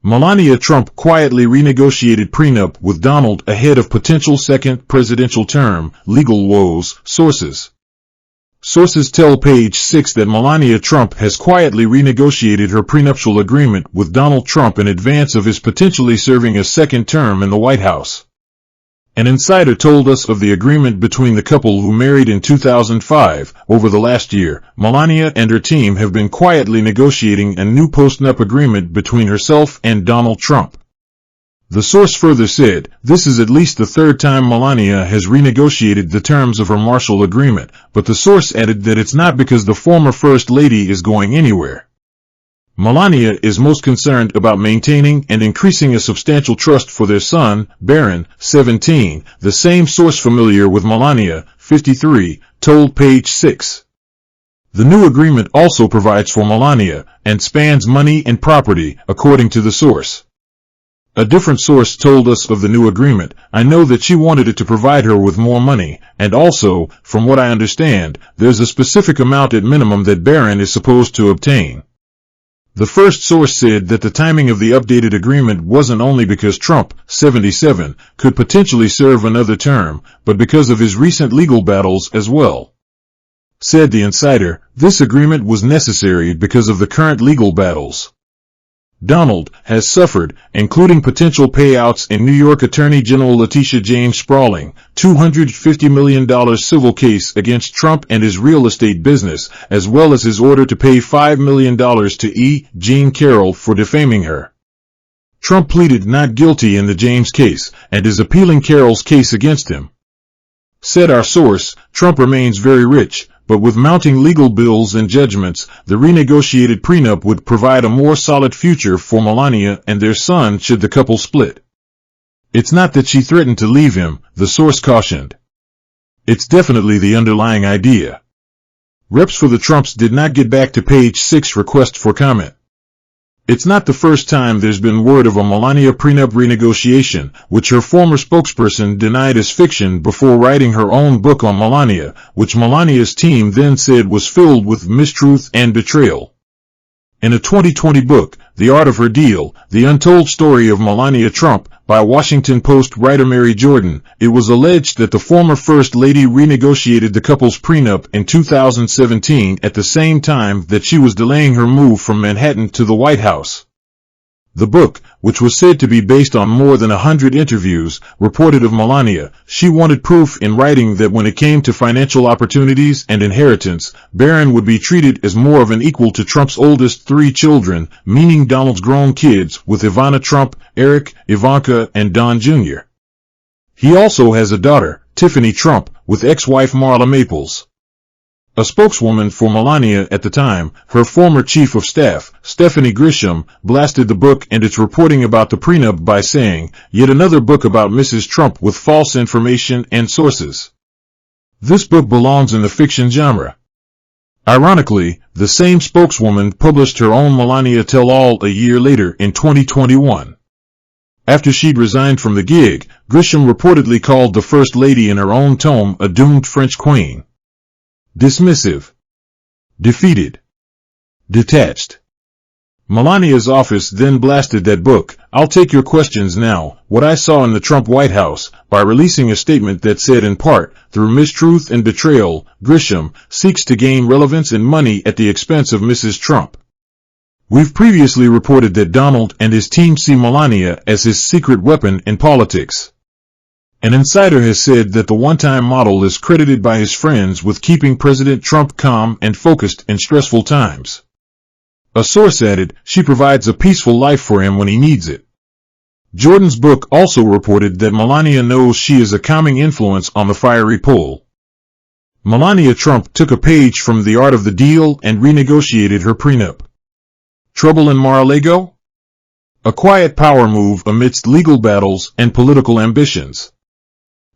Melania Trump quietly renegotiated prenup with Donald ahead of potential second presidential term, legal woes, sources. Sources tell Page 6 that Melania Trump has quietly renegotiated her prenuptial agreement with Donald Trump in advance of his potentially serving a second term in the White House. An insider told us of the agreement between the couple who married in 2005. Over the last year, Melania and her team have been quietly negotiating a new post-nup agreement between herself and Donald Trump. The source further said, "This is at least the third time Melania has renegotiated the terms of her Marshall agreement," but the source added that it's not because the former First Lady is going anywhere. Melania is most concerned about maintaining and increasing a substantial trust for their son, Barron, 17, the same source familiar with Melania, 53, told Page 6. The new agreement also provides for Melania, and spans money and property, according to the source. A different source told us of the new agreement. "I know that she wanted it to provide her with more money, and also, from what I understand, there's a specific amount at minimum that Barron is supposed to obtain." The first source said that the timing of the updated agreement wasn't only because Trump, 77, could potentially serve another term, but because of his recent legal battles as well. Said the insider, "This agreement was necessary because of the current legal battles Donald has suffered, including potential payouts in New York Attorney General Letitia James' sprawling, $250 million civil case against Trump and his real estate business, as well as his order to pay $5 million to E. Jean Carroll for defaming her. Trump pleaded not guilty in the James case, and is appealing Carroll's case against him." Said our source, "Trump remains very rich, but with mounting legal bills and judgments, the renegotiated prenup would provide a more solid future for Melania and their son should the couple split. It's not that she threatened to leave him," the source cautioned. "It's definitely the underlying idea." Reps for the Trumps did not get back to Page 6 request for comment. It's not the first time there's been word of a Melania prenup renegotiation, which her former spokesperson denied as fiction before writing her own book on Melania, which Melania's team then said was filled with mistruth and betrayal. In a 2020 book, The Art of Her Deal, The Untold Story of Melania Trump, by Washington Post writer Mary Jordan, it was alleged that the former First Lady renegotiated the couple's prenup in 2017 at the same time that she was delaying her move from Manhattan to the White House. The book, which was said to be based on more than 100 interviews, reported of Melania, "She wanted proof in writing that when it came to financial opportunities and inheritance, Barron would be treated as more of an equal to Trump's oldest 3 children, meaning Donald's grown kids, with Ivana Trump, Eric, Ivanka, and Don Jr. He also has a daughter, Tiffany Trump, with ex-wife Marla Maples." A spokeswoman for Melania at the time, her former chief of staff, Stephanie Grisham, blasted the book and its reporting about the prenup by saying, "Yet another book about Mrs. Trump with false information and sources. This book belongs in the fiction genre." Ironically, the same spokeswoman published her own Melania tell-all a year later in 2021. After she'd resigned from the gig, Grisham reportedly called the First Lady in her own tome a doomed French queen. Dismissive, defeated, detached. Melania's office then blasted that book, "I'll take your questions now, what I saw in the Trump White House," by releasing a statement that said in part, "Through mistruth and betrayal, Grisham seeks to gain relevance and money at the expense of Mrs. Trump." We've previously reported that Donald and his team see Melania as his secret weapon in politics. An insider has said that the one-time model is credited by his friends with keeping President Trump calm and focused in stressful times. A source added, "She provides a peaceful life for him when he needs it." Jordan's book also reported that Melania knows she is a calming influence on the fiery pole. Melania Trump took a page from The Art of the Deal and renegotiated her prenup. Trouble in Mar-a-Lago? A quiet power move amidst legal battles and political ambitions.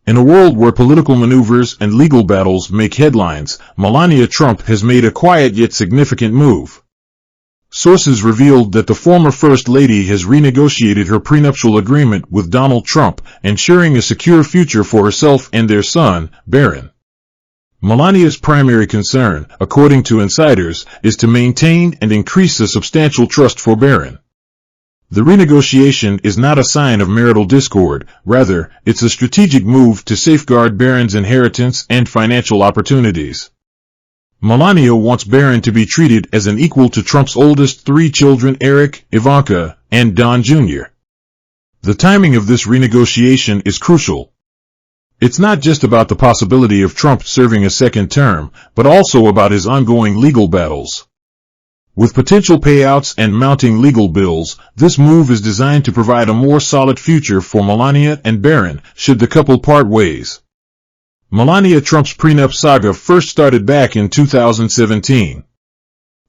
In a world where political maneuvers and legal battles make headlines, Melania Trump has made a quiet yet significant move. Sources revealed that the former First Lady has renegotiated her prenuptial agreement with Donald Trump, ensuring a secure future for herself and their son, Barron. Melania's primary concern, according to insiders, is to maintain and increase a substantial trust for Barron. The renegotiation is not a sign of marital discord, rather, it's a strategic move to safeguard Barron's inheritance and financial opportunities. Melania wants Barron to be treated as an equal to Trump's oldest 3 children, Eric, Ivanka, and Don Jr. The timing of this renegotiation is crucial. It's not just about the possibility of Trump serving a second term, but also about his ongoing legal battles. With potential payouts and mounting legal bills, this move is designed to provide a more solid future for Melania and Barron should the couple part ways. Melania Trump's prenup saga first started back in 2017.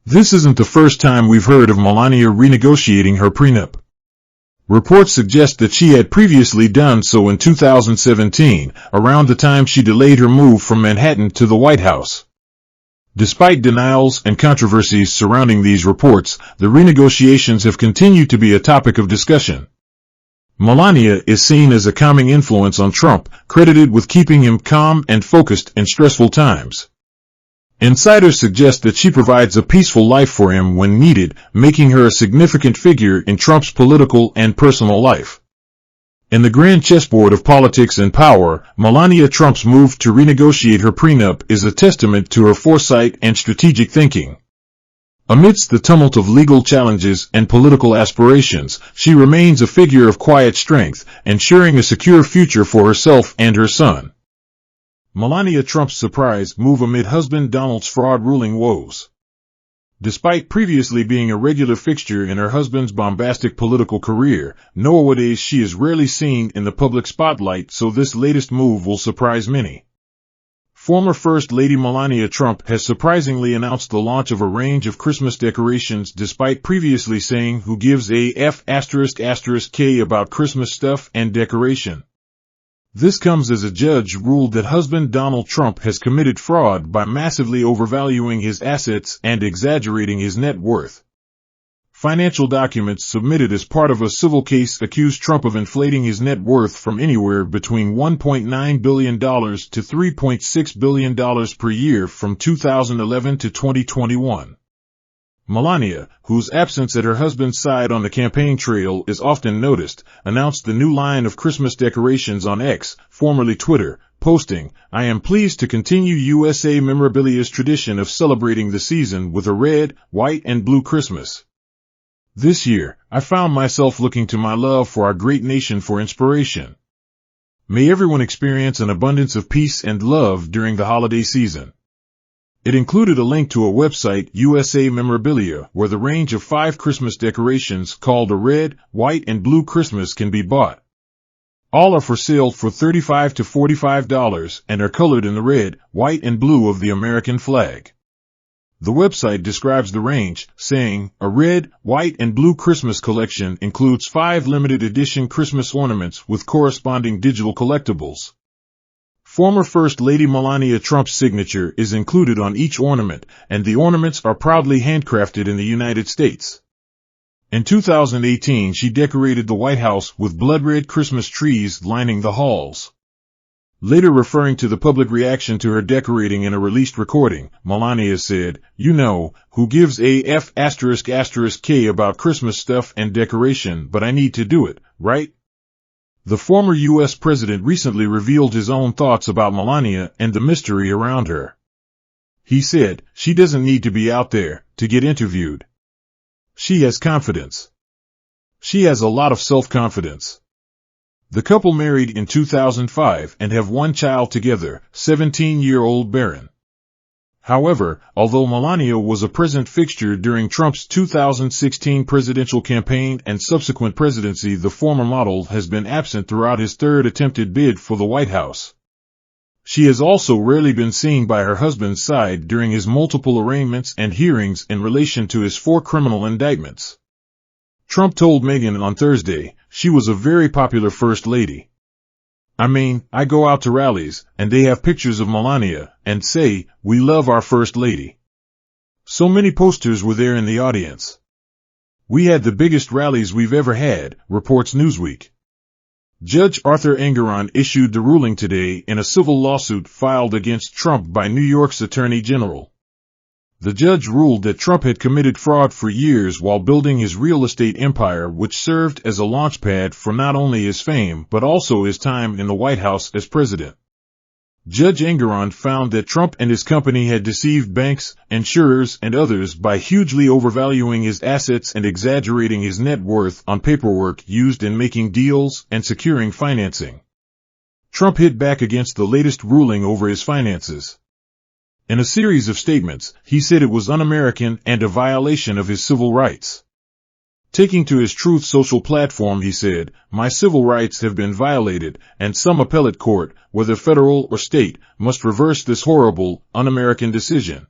This isn't the first time we've heard of Melania renegotiating her prenup. Reports suggest that she had previously done so in 2017, around the time she delayed her move from Manhattan to the White House. Despite denials and controversies surrounding these reports, the renegotiations have continued to be a topic of discussion. Melania is seen as a calming influence on Trump, credited with keeping him calm and focused in stressful times. Insiders suggest that she provides a peaceful life for him when needed, making her a significant figure in Trump's political and personal life. In the grand chessboard of politics and power, Melania Trump's move to renegotiate her prenup is a testament to her foresight and strategic thinking. Amidst the tumult of legal challenges and political aspirations, she remains a figure of quiet strength, ensuring a secure future for herself and her son. Melania Trump's surprise move amid husband Donald's fraud ruling woes. Despite previously being a regular fixture in her husband's bombastic political career, nowadays she is rarely seen in the public spotlight, so this latest move will surprise many. Former First Lady Melania Trump has surprisingly announced the launch of a range of Christmas decorations despite previously saying who gives a f***k about Christmas stuff and decoration. This comes as a judge ruled that husband Donald Trump has committed fraud by massively overvaluing his assets and exaggerating his net worth. Financial documents submitted as part of a civil case accuse Trump of inflating his net worth from anywhere between $1.9 billion to $3.6 billion per year from 2011 to 2021. Melania, whose absence at her husband's side on the campaign trail is often noticed, announced the new line of Christmas decorations on X, formerly Twitter, posting, "I am pleased to continue USA Memorabilia's tradition of celebrating the season with a red, white, and blue Christmas. This year, I found myself looking to my love for our great nation for inspiration. May everyone experience an abundance of peace and love during the holiday season." It included a link to a website, USA Memorabilia, where the range of 5 Christmas decorations called a red, white, and blue Christmas can be bought. All are for sale for $35 to $45 and are colored in the red, white, and blue of the American flag. The website describes the range, saying, "A red, white, and blue Christmas collection includes 5 limited edition Christmas ornaments with corresponding digital collectibles. Former First Lady Melania Trump's signature is included on each ornament, and the ornaments are proudly handcrafted in the United States." In 2018, she decorated the White House with blood-red Christmas trees lining the halls. Later referring to the public reaction to her decorating in a released recording, Melania said, "You know, who gives a f***k about Christmas stuff and decoration, but I need to do it, right?" The former U.S. president recently revealed his own thoughts about Melania and the mystery around her. He said, "She doesn't need to be out there to get interviewed. She has confidence. She has a lot of self-confidence." The couple married in 2005 and have 1 child together, 17-year-old Barron. However, although Melania was a present fixture during Trump's 2016 presidential campaign and subsequent presidency, the former model has been absent throughout his 3rd attempted bid for the White House. She has also rarely been seen by her husband's side during his multiple arraignments and hearings in relation to his 4 criminal indictments. Trump told Meghan on Thursday, "She was a very popular first lady. I mean, I go out to rallies, and they have pictures of Melania, and say, 'We love our First Lady.' So many posters were there in the audience. We had the biggest rallies we've ever had," reports Newsweek. Judge Arthur Engoron issued the ruling today in a civil lawsuit filed against Trump by New York's Attorney General. The judge ruled that Trump had committed fraud for years while building his real estate empire, which served as a launchpad for not only his fame but also his time in the White House as president. Judge Engoron found that Trump and his company had deceived banks, insurers, and others by hugely overvaluing his assets and exaggerating his net worth on paperwork used in making deals and securing financing. Trump hit back against the latest ruling over his finances. In a series of statements, he said it was un-American and a violation of his civil rights. Taking to his Truth Social platform, he said, "My civil rights have been violated, and some appellate court, whether federal or state, must reverse this horrible, un-American decision."